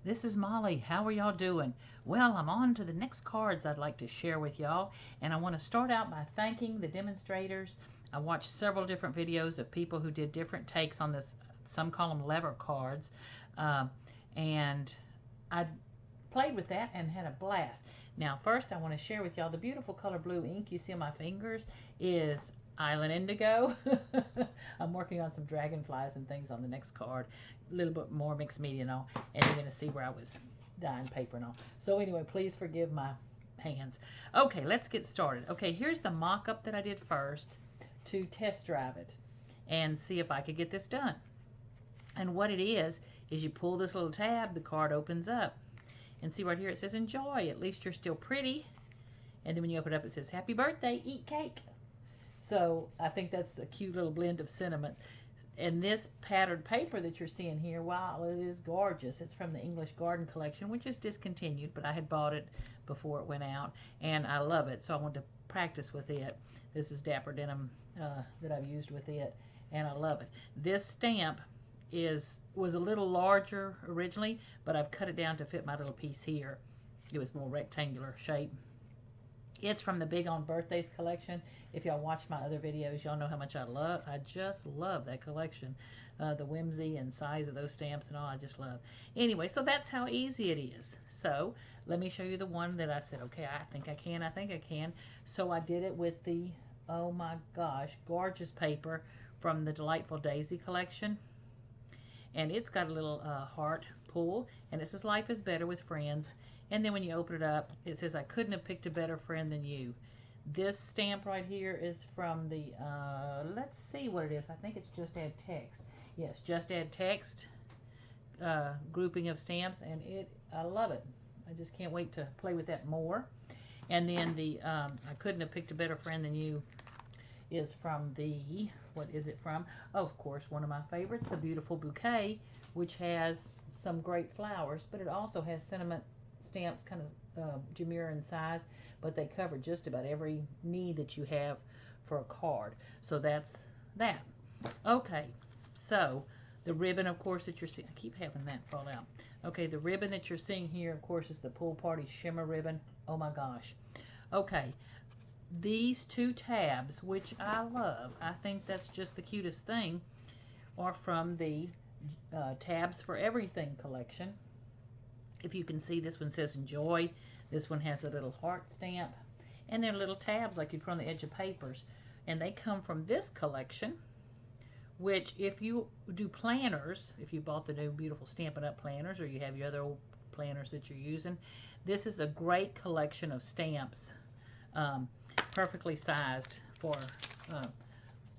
This is Molly. How are y'all doing? Well, I'm on to the next cards I'd like to share with y'all, and I want to start out by thanking the demonstrators. I watched several different videos of people who did different takes on this. Some call them lever cards, and I played with that and had a blast. Now, first I want to share with y'all the beautiful color blue ink you see on my fingers is Island Indigo. I'm working on some dragonflies and things on the next card. A little bit more mixed media and all. And you're going to see where I was dyeing paper and all. So anyway, please forgive my hands. Okay, let's get started. Okay, here's the mock-up that I did first to test drive it and see if I could get this done. And what it is you pull this little tab, the card opens up. And see right here it says enjoy, at least you're still pretty. And then when you open it up it says happy birthday, eat cake. So I think that's a cute little blend of sentiment. And this patterned paper that you're seeing here, wow, it is gorgeous. It's from the English Garden Collection, which is discontinued, but I had bought it before it went out, and I love it, so I wanted to practice with it. This is Dapper Denim that I've used with it, and I love it. This stamp was a little larger originally, but I've cut it down to fit my little piece here. It was more rectangular shape. It's from the Big on Birthdays collection. If y'all watch my other videos, y'all know how much I just love that collection. The whimsy and size of those stamps and all, I just love. Anyway, so that's how easy it is. So let me show you the one that I said, okay, I think I can. So I did it with the, oh my gosh, gorgeous paper from the Delightful Daisy collection. And it's got a little heart pull, and it says life is better with friends. And then when you open it up, it says, I couldn't have picked a better friend than you. This stamp right here is from the, let's see what it is. I think it's Just Add Text. Yes, Just Add Text grouping of stamps, and I love it. I just can't wait to play with that more. And then the, I couldn't have picked a better friend than you is from the, what is it from? Oh, of course, one of my favorites, the Beautiful Bouquet, which has some great flowers, but it also has sentiment stamps, kind of demure in size, but they cover just about every need that you have for a card. So that's that. Okay, so the ribbon, of course, that you're seeing, I keep having that fall out. Okay, the ribbon that you're seeing here, of course, is the Pool Party Shimmer Ribbon. Oh my gosh. Okay, these two tabs, which I love, I think that's just the cutest thing, are from the Tabs for Everything collection. If you can see, this one says enjoy. This one has a little heart stamp. And they're little tabs like you put on the edge of papers. And they come from this collection, which if you do planners, if you bought the new beautiful Stampin' Up! Planners, or you have your other old planners that you're using, this is a great collection of stamps, perfectly sized for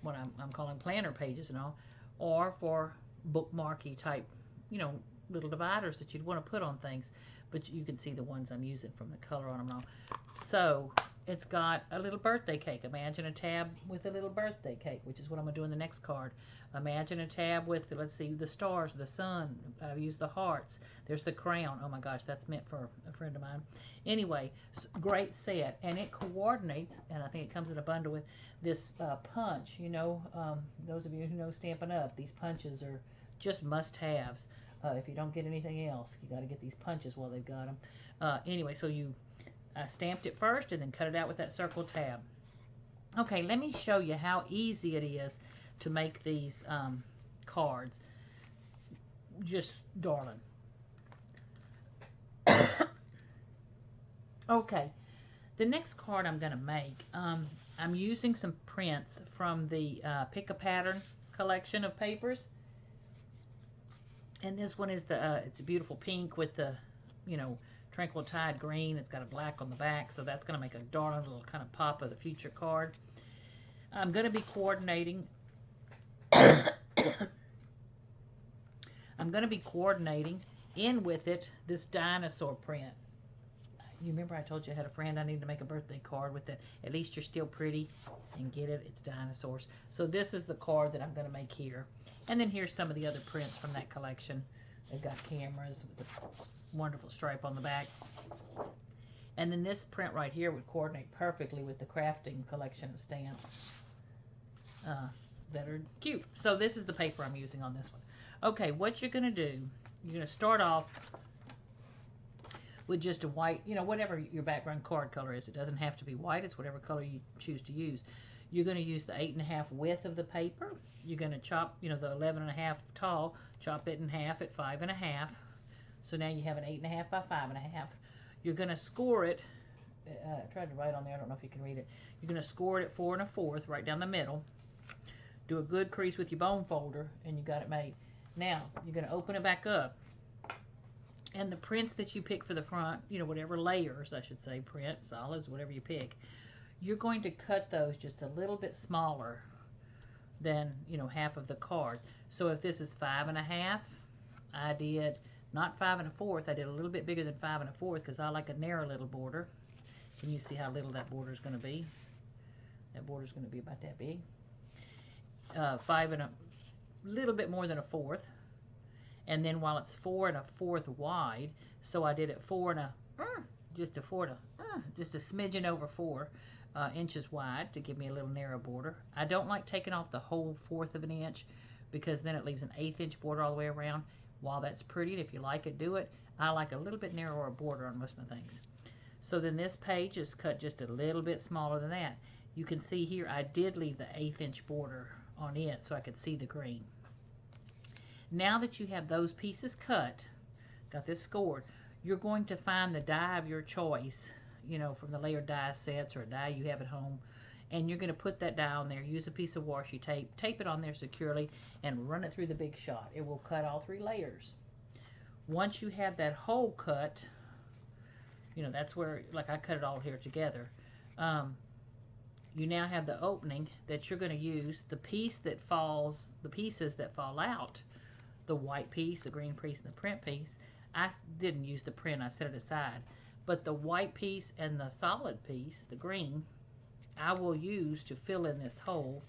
what I'm calling planner pages and all, or for bookmarky type, you know, little dividers that you'd want to put on things. But you can see the ones I'm using from the color on them all. So it's got a little birthday cake. Imagine a tab with a little birthday cake, which is what I'm going to do in the next card. Imagine a tab with, let's see, the stars, the sun. I've used the hearts. There's the crown. Oh my gosh, that's meant for a friend of mine. Anyway, great set. And it coordinates, and I think it comes in a bundle with this punch. You know, those of you who know Stampin' Up, these punches are just must-haves. If you don't get anything else, you got to get these punches while they've got them. Anyway, so I stamped it first and then cut it out with that circle tab. Okay, let me show you how easy it is to make these cards. Just darling. Okay, the next card I'm going to make, I'm using some prints from the Pick a Pattern collection of papers. And this one is it's a beautiful pink with the, you know, Tranquil Tide green. It's got a black on the back, so that's going to make a darling little kind of pop of the future card. I'm going to be coordinating. I'm going to be coordinating in with it this dinosaur print. You remember I told you I had a friend I needed to make a birthday card with that. At least you're still pretty, and get it. It's dinosaurs. So this is the card that I'm going to make here. And then here's some of the other prints from that collection. They've got cameras with a wonderful stripe on the back. And then this print right here would coordinate perfectly with the crafting collection of stamps that are cute. So this is the paper I'm using on this one. Okay, what you're going to do, you're going to start off with just a white, whatever your background card color is. It doesn't have to be white. It's whatever color you choose to use. You're going to use the 8.5 width of the paper. You're going to chop, the 11.5 tall, chop it in half at 5.5. So now you have an 8.5 by 5.5. You're going to score it. I tried to write on there. I don't know if you can read it. You're going to score it at 4 1/4, right down the middle. Do a good crease with your bone folder, and you got it made. Now, you're going to open it back up. And the prints that you pick for the front, whatever layers, I should say, print, solids, whatever you pick, you're going to cut those just a little bit smaller than, half of the card. So if this is 5.5, I did not 5 1/4. I did a little bit bigger than 5 1/4 because I like a narrow little border. Can you see how little that border is going to be? That border is going to be about that big. 5 and a little bit more than 1/4. And then while it's 4 1/4 wide, so I did it 4 just a smidgen over 4 inches wide to give me a little narrow border. I don't like taking off the whole 1/4 of an inch because then it leaves an 1/8 inch border all the way around. While that's pretty, and if you like it, do it. I like a little bit narrower border on most of my things. So then this page is cut just a little bit smaller than that. You can see here I did leave the 1/8 inch border on it so I could see the green. Now that you have those pieces cut, got this scored, you're going to find the die of your choice, from the layered die sets or a die you have at home, and you're going to put that die on there. Use a piece of washi tape, tape it on there securely, and run it through the Big Shot. It will cut all 3 layers. Once you have that hole cut, that's where, like I cut it all here together, you now have the opening that you're going to use. The pieces that fall out, the white piece, the green piece, and the print piece, I didn't use the print, I set it aside. But the white piece and the solid piece, the green, I will use to fill in this hole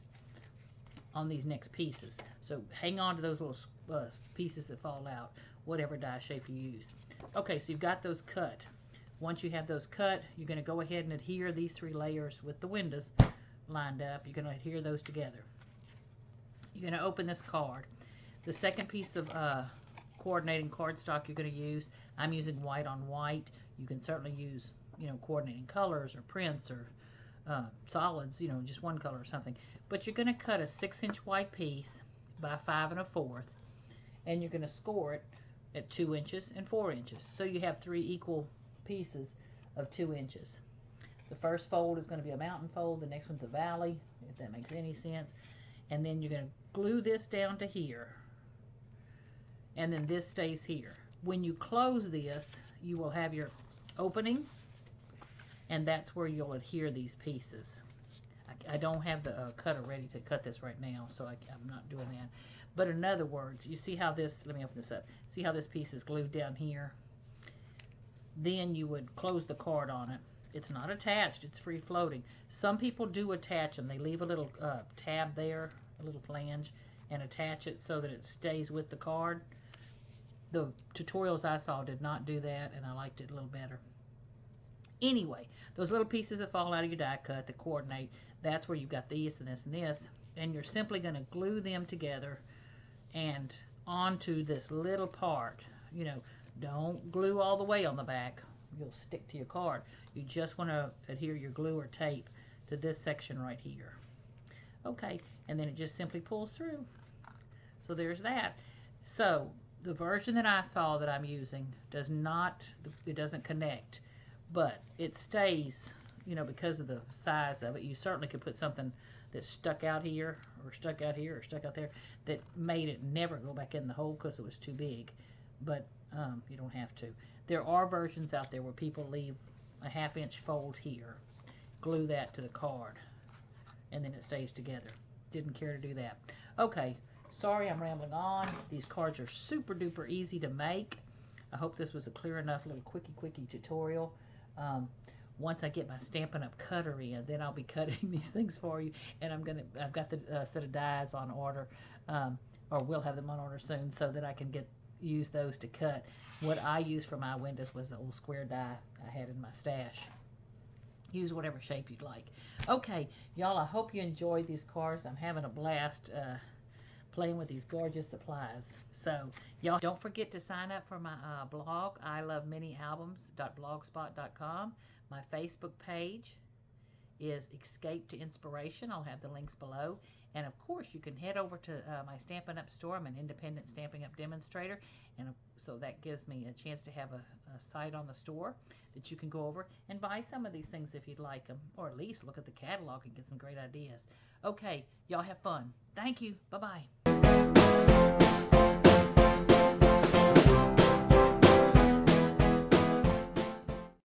on these next pieces. So hang on to those little pieces that fall out, whatever die shape you use. Okay, so you've got those cut. Once you have those cut, you're going to go ahead and adhere these 3 layers with the windows lined up. You're going to adhere those together. You're going to open this card. The second piece of coordinating cardstock you're going to use, I'm using white on white. You can certainly use, coordinating colors or prints or solids, just one color or something. But you're going to cut a 6-inch white piece by 5 1/4, and you're going to score it at 2 inches and 4 inches. So you have 3 equal pieces of 2 inches. The first fold is going to be a mountain fold. The next one's a valley, if that makes any sense. And then you're going to glue this down to here. And then this stays here. When you close this, you will have your opening, and that's where you'll adhere these pieces. I don't have the cutter ready to cut this right now, so I'm not doing that. But in other words, you see how this, let me open this up. See how this piece is glued down here? Then you would close the card on it. It's not attached, it's free floating. Some people do attach them. They leave a little tab there, a little flange, and attach it so that it stays with the card. The tutorials I saw did not do that, and I liked it a little better. Anyway, those little pieces that fall out of your die cut that coordinate, that's where you've got this and this and this, and you're simply going to glue them together and onto this little part. Don't glue all the way on the back. You'll stick to your card. You just want to adhere your glue or tape to this section right here. Okay, and then it just simply pulls through. So there's that. So the version that I saw that I'm using it doesn't connect, but it stays, because of the size of it. You certainly could put something that stuck out here, or stuck out here, or stuck out there, that made it never go back in the hole because it was too big. But you don't have to. There are versions out there where people leave a 1/2 inch fold here, glue that to the card, and then it stays together. Didn't care to do that. Okay, sorry I'm rambling on. These cards are super duper easy to make. I hope this was a clear enough little quickie tutorial. Once I get my Stampin' Up! Cutter in, then I'll be cutting these things for you, and I've got the set of dies on order, or we'll have them on order soon, so that I can use those to cut. What I used for my windows was the old square die I had in my stash. Use whatever shape you'd like. Okay, y'all, I hope you enjoyed these cards. I'm having a blast playing with these gorgeous supplies. So y'all don't forget to sign up for my blog, ilovemanyalbums.blogspot.com. My Facebook page is Escape to Inspiration. I'll have the links below. And of course, you can head over to my Stampin' Up! Store. I'm an independent Stampin' Up! Demonstrator. And so that gives me a chance to have a site on the store that you can go over and buy some of these things if you'd like them. Or at least look at the catalog and get some great ideas. Okay, y'all have fun. Thank you. Bye-bye.